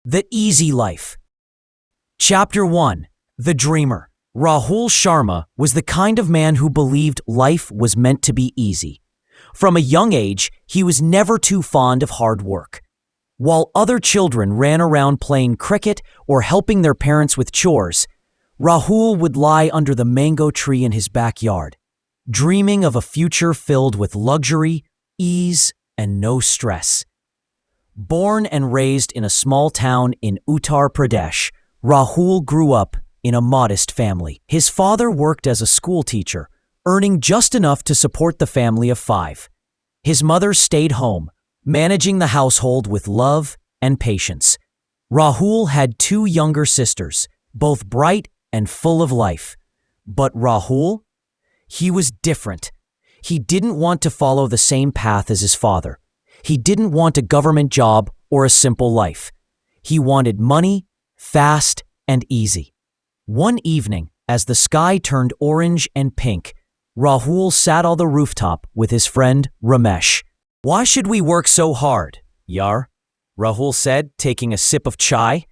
The Easy Life. Chapter 1. The Dreamer. Rahul Sharma was the kind of man who believed life was meant to be easy. From a young age, he was never too fond of hard work. While other children ran around playing cricket or helping their parents with chores, Rahul would lie under the mango tree in his backyard, dreaming of a future filled with luxury, ease, and no stress. Born and raised in a small town in Uttar Pradesh, Rahul grew up in a modest family. His father worked as a school teacher, earning just enough to support the family of 5. His mother stayed home, managing the household with love and patience. Rahul had 2 younger sisters, both bright and full of life. But Rahul? He was different. He didn't want to follow the same path as his father. He didn't want a government job or a simple life. He wanted money, fast and easy. One evening, as the sky turned orange and pink, Rahul sat on the rooftop with his friend Ramesh. "Why should we work so hard, Yar?" Rahul said, taking a sip of chai.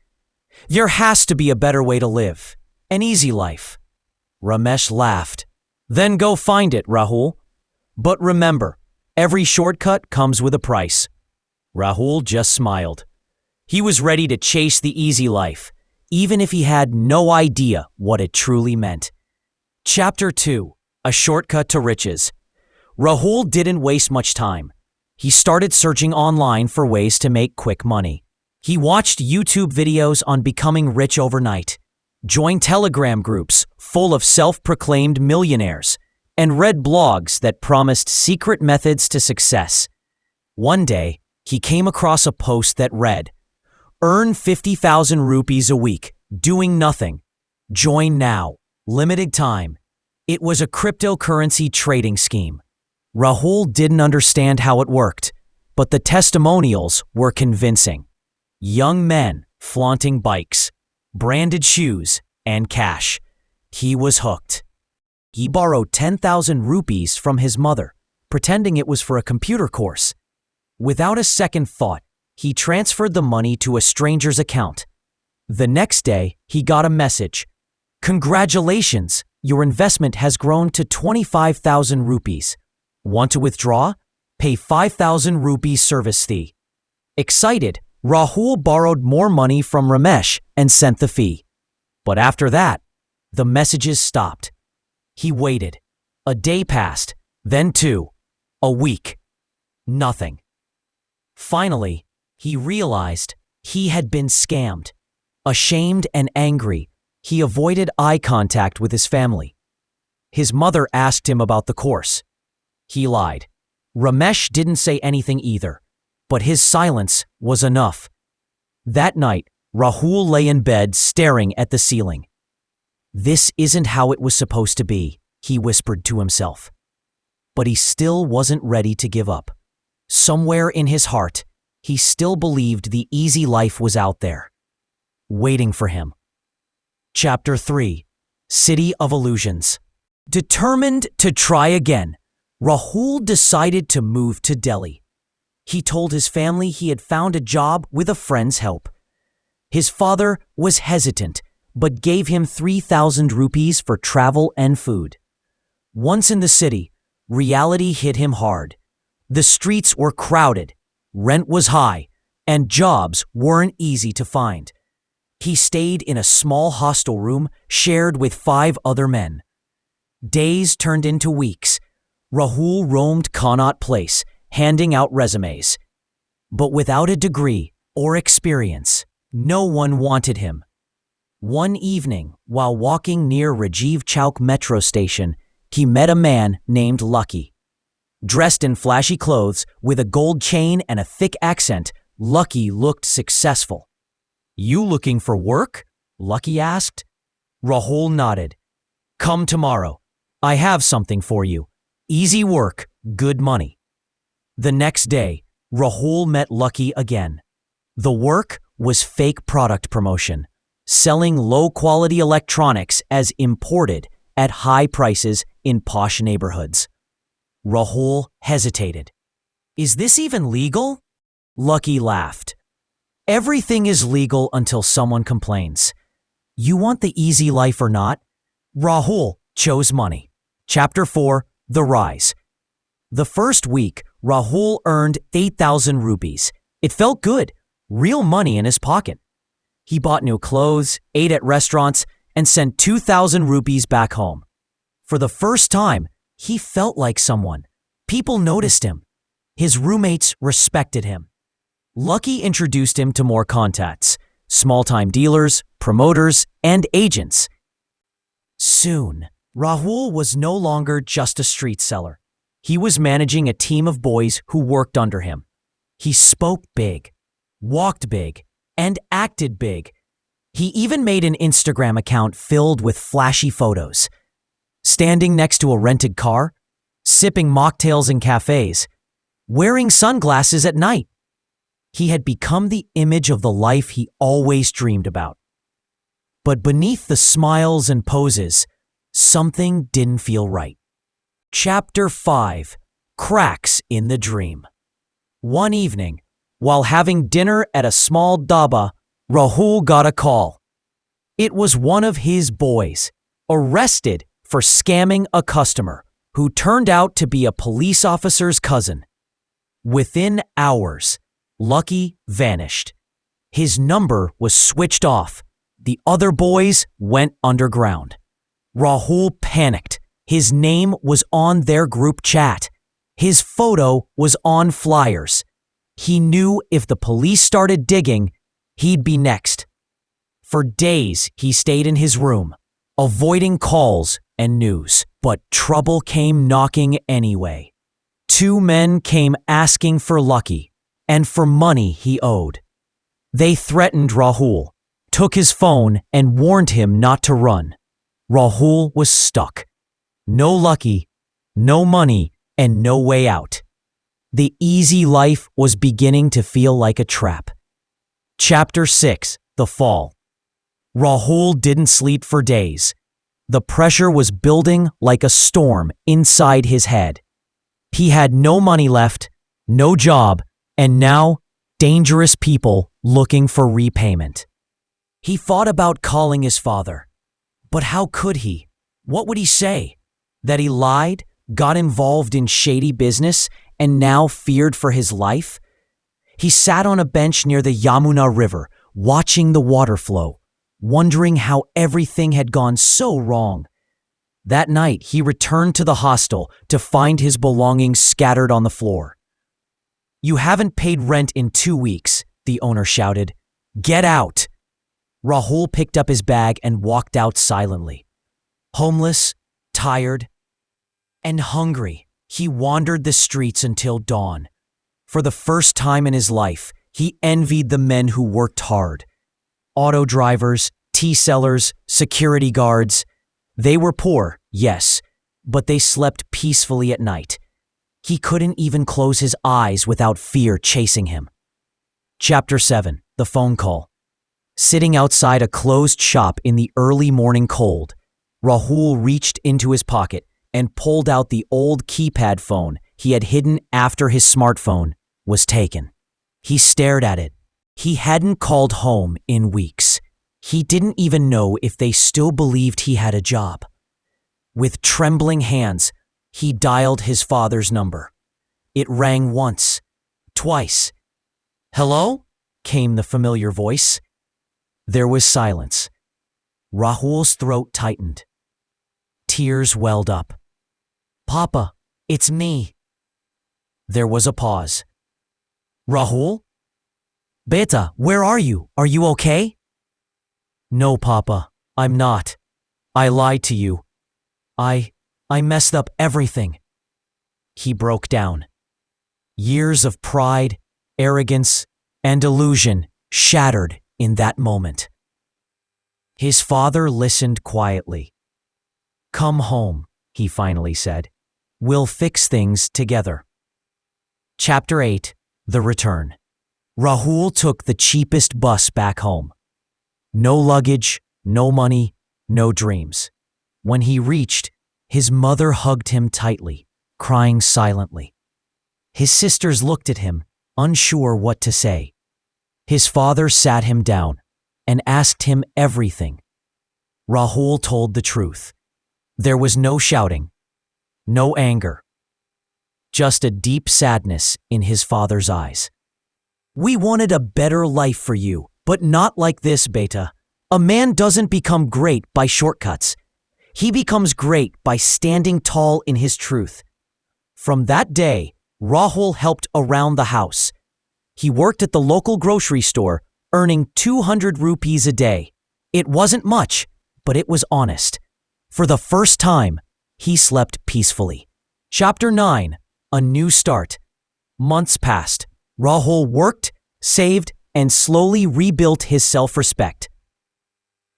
"There has to be a better way to live, an easy life." Ramesh laughed. "Then go find it, Rahul. But remember, every shortcut comes with a price." Rahul just smiled. He was ready to chase the easy life, even if he had no idea what it truly meant. Chapter 2. A Shortcut to Riches. Rahul didn't waste much time. He started searching online for ways to make quick money. He watched YouTube videos on becoming rich overnight, joined Telegram groups full of self-proclaimed millionaires, and read blogs that promised secret methods to success. One day, he came across a post that read, "Earn 50,000 rupees a week, doing nothing. Join now. Limited time." It was a cryptocurrency trading scheme. Rahul didn't understand how it worked, but the testimonials were convincing. Young men flaunting bikes, branded shoes, and cash. He was hooked. He borrowed 10,000 rupees from his mother, pretending it was for a computer course. Without a second thought, he transferred the money to a stranger's account. The next day, he got a message. "Congratulations, your investment has grown to 25,000 rupees. Want to withdraw? Pay 5,000 rupees service fee." Excited, Rahul borrowed more money from Ramesh and sent the fee. But after that, the messages stopped. He waited. A day passed, then 2, a week. Nothing. Finally, he realized he had been scammed. Ashamed and angry, he avoided eye contact with his family. His mother asked him about the course. He lied. Ramesh didn't say anything either, but his silence was enough. That night, Rahul lay in bed staring at the ceiling. "This isn't how it was supposed to be," he whispered to himself. But he still wasn't ready to give up. Somewhere in his heart, he still believed the easy life was out there, waiting for him. Chapter 3. City of Illusions. Determined to try again, Rahul decided to move to Delhi. He told his family he had found a job with a friend's help. His father was hesitant, but gave him 3,000 rupees for travel and food. Once in the city, reality hit him hard. The streets were crowded, rent was high, and jobs weren't easy to find. He stayed in a small hostel room shared with 5 other men. Days turned into weeks. Rahul roamed Connaught Place, handing out resumes. But without a degree or experience, no one wanted him. One evening, while walking near Rajiv Chowk metro station, he met a man named Lucky. Dressed in flashy clothes, with a gold chain and a thick accent, Lucky looked successful. "You looking for work?" Lucky asked. Rahul nodded. "Come tomorrow. I have something for you. Easy work, good money." The next day, Rahul met Lucky again. The work was fake product promotion, selling low-quality electronics as imported at high prices in posh neighborhoods. Rahul hesitated. "Is this even legal?" Lucky laughed. Everything is legal until someone complains. You want the easy life or not? Rahul chose money. Chapter 4, The Rise. The first week, Rahul earned 8,000 rupees. It felt good, real money in his pocket. He bought new clothes, ate at restaurants, and sent 2,000 rupees back home. For the first time, he felt like someone. People noticed him. His roommates respected him. Lucky introduced him to more contacts, small-time dealers, promoters, and agents. Soon, Rahul was no longer just a street seller. He was managing a team of boys who worked under him. He spoke big, walked big, and acted big. He even made an Instagram account filled with flashy photos. Standing next to a rented car, sipping mocktails in cafes, wearing sunglasses at night. He had become the image of the life he always dreamed about. But beneath the smiles and poses, something didn't feel right. Chapter 5, Cracks in the Dream. One evening, while having dinner at a small dhaba, Rahul got a call. It was one of his boys, arrested for scamming a customer, who turned out to be a police officer's cousin. Within hours, Lucky vanished. His number was switched off. The other boys went underground. Rahul panicked. His name was on their group chat. His photo was on flyers. He knew if the police started digging, he'd be next. For days, he stayed in his room, avoiding calls and news. But trouble came knocking anyway. 2 men came asking for Lucky and for money he owed. They threatened Rahul, took his phone, and warned him not to run. Rahul was stuck. No Lucky, no money, and no way out. The easy life was beginning to feel like a trap. Chapter 6, The Fall. Rahul didn't sleep for days. The pressure was building like a storm inside his head. He had no money left, no job, and now dangerous people looking for repayment. He thought about calling his father. But how could he? What would he say? That he lied, got involved in shady business, and now feared for his life? He sat on a bench near the Yamuna River, watching the water flow, wondering how everything had gone so wrong. That night, he returned to the hostel to find his belongings scattered on the floor. "You haven't paid rent in 2 weeks," the owner shouted. "Get out!" Rahul picked up his bag and walked out silently. Homeless, tired, and hungry, he wandered the streets until dawn. For the first time in his life, he envied the men who worked hard. Auto drivers, tea sellers, security guards. They were poor, yes, but they slept peacefully at night. He couldn't even close his eyes without fear chasing him. Chapter 7, The Phone Call. Sitting outside a closed shop in the early morning cold, Rahul reached into his pocket and pulled out the old keypad phone he had hidden after his smartphone was taken. He stared at it. He hadn't called home in weeks. He didn't even know if they still believed he had a job. With trembling hands, he dialed his father's number. It rang once, twice. "Hello?" came the familiar voice. There was silence. Rahul's throat tightened. Tears welled up. "Papa, it's me." There was a pause. "Rahul? Beta, where are you? Are you okay?" "No, Papa, I'm not. I lied to you. I messed up everything." He broke down. Years of pride, arrogance, and illusion shattered in that moment. His father listened quietly. "Come home," he finally said. "We'll fix things together." Chapter 8, The Return. Rahul took the cheapest bus back home. No luggage, no money, no dreams. When he reached, his mother hugged him tightly, crying silently. His sisters looked at him, unsure what to say. His father sat him down and asked him everything. Rahul told the truth. There was no shouting, no anger, just a deep sadness in his father's eyes. "We wanted a better life for you, but not like this, beta. A man doesn't become great by shortcuts. He becomes great by standing tall in his truth." From that day, Rahul helped around the house. He worked at the local grocery store, earning 200 rupees a day. It wasn't much, but it was honest. For the first time, he slept peacefully. Chapter 9. A New Start. Months passed. Rahul worked, saved, and slowly rebuilt his self-respect.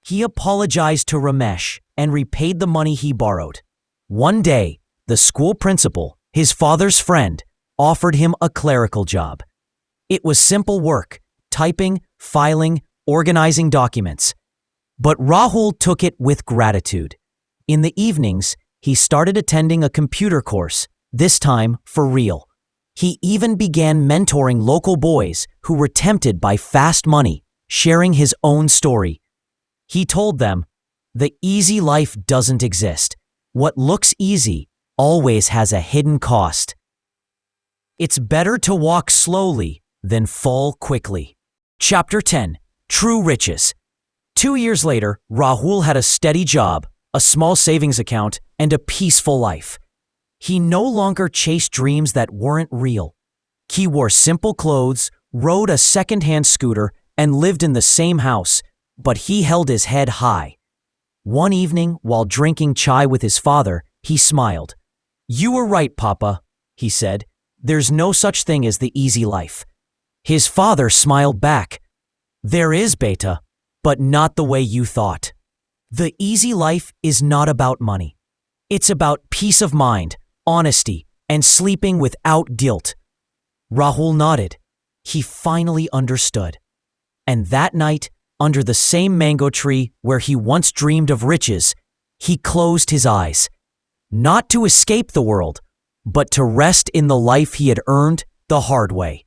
He apologized to Ramesh and repaid the money he borrowed. One day, the school principal, his father's friend, offered him a clerical job. It was simple work, typing, filing, organizing documents. But Rahul took it with gratitude. In the evenings, he started attending a computer course, this time for real. He even began mentoring local boys who were tempted by fast money, sharing his own story. He told them, "The easy life doesn't exist. What looks easy always has a hidden cost. It's better to walk slowly than fall quickly." Chapter 10. True Riches. 2 years later, Rahul had a steady job, a small savings account, and a peaceful life. He no longer chased dreams that weren't real. He wore simple clothes, rode a second-hand scooter, and lived in the same house, but he held his head high. One evening, while drinking chai with his father, he smiled. "You were right, Papa," he said. "There's no such thing as the easy life." His father smiled back. "There is, beta, but not the way you thought. The easy life is not about money. It's about peace of mind, honesty, and sleeping without guilt." Rahul nodded. He finally understood. And that night, under the same mango tree where he once dreamed of riches, he closed his eyes, not to escape the world, but to rest in the life he had earned the hard way.